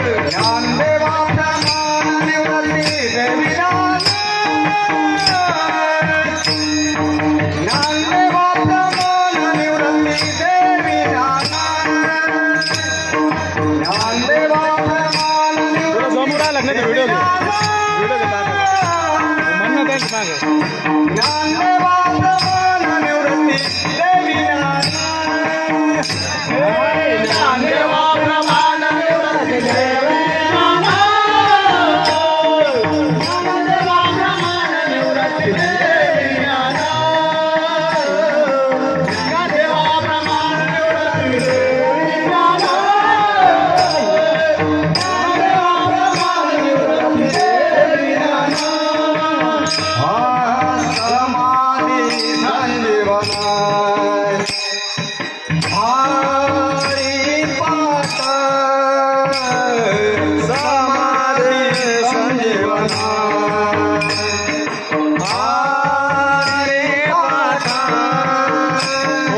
ज्ञानदेवा प्रमाण निवृत्ती देवी ज्ञानदेवा प्रमाण निवृत्ती देवी ज्ञानदेवा प्रमाण समोर आला नाही व्हिडिओ घे म्हणणं त्यांचं मागे ज्ञानदेवा प्रमाण निवृत्ती देवी ज्ञानदेवा प्रमाण निवृत्ती देवी ज्ञानदेवा प्रमाण निवृत्ती देवी ज्ञानदेवा प्रमाण निवृत्ती देवी ज्ञानदेवा प्रमाण निवृत्ती देवी समाधि संजीवनाय हरि पाठ समाधि संजीवनाय हरि पाठ ओ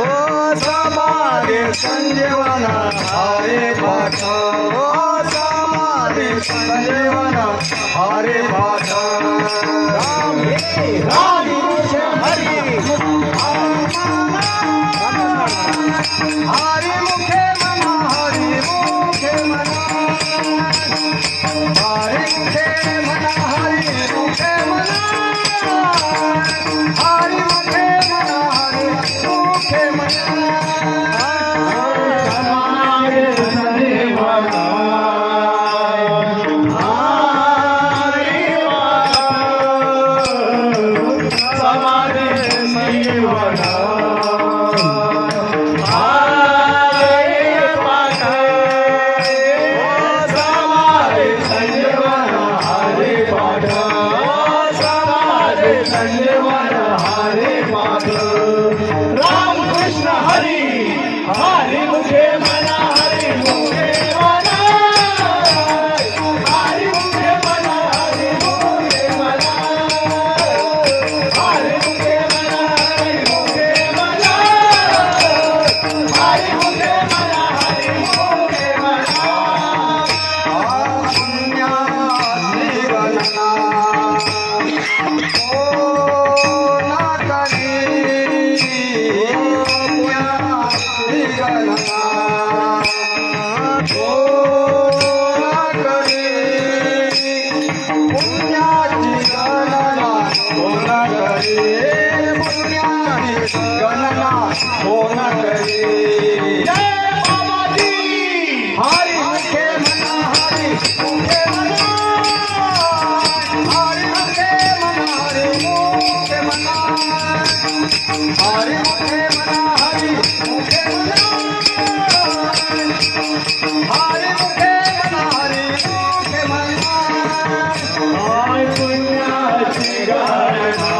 समाधि संजीवन हरि पाठ ओ समाधि संजीवन हरि पाठ राम राम हरि हरि मुखे मना हरि मुखे मना हरि मुखे मना हरि मुखे मना हरि मुखे मना हरि मुखे मना समाधि संजीवन हरि पाठ राम कृष्ण हरि हरि मुखे मना हरि मुखे मना हरि मुखे मना हरि मुखे मना हरि मुखे मना हरि मुखे मना हरि मुखे मना हरि मुखे मना पुण्यासी गणना गणना होना करे जय बाबा जी हरि मुखे मना हरि मुखे मना हरि मुखे मना हरि मुखे मना हरि मुखे मना हरि मुखे मना हरि मुखे मना हरि मुखे मना हाय पुण्याची गणना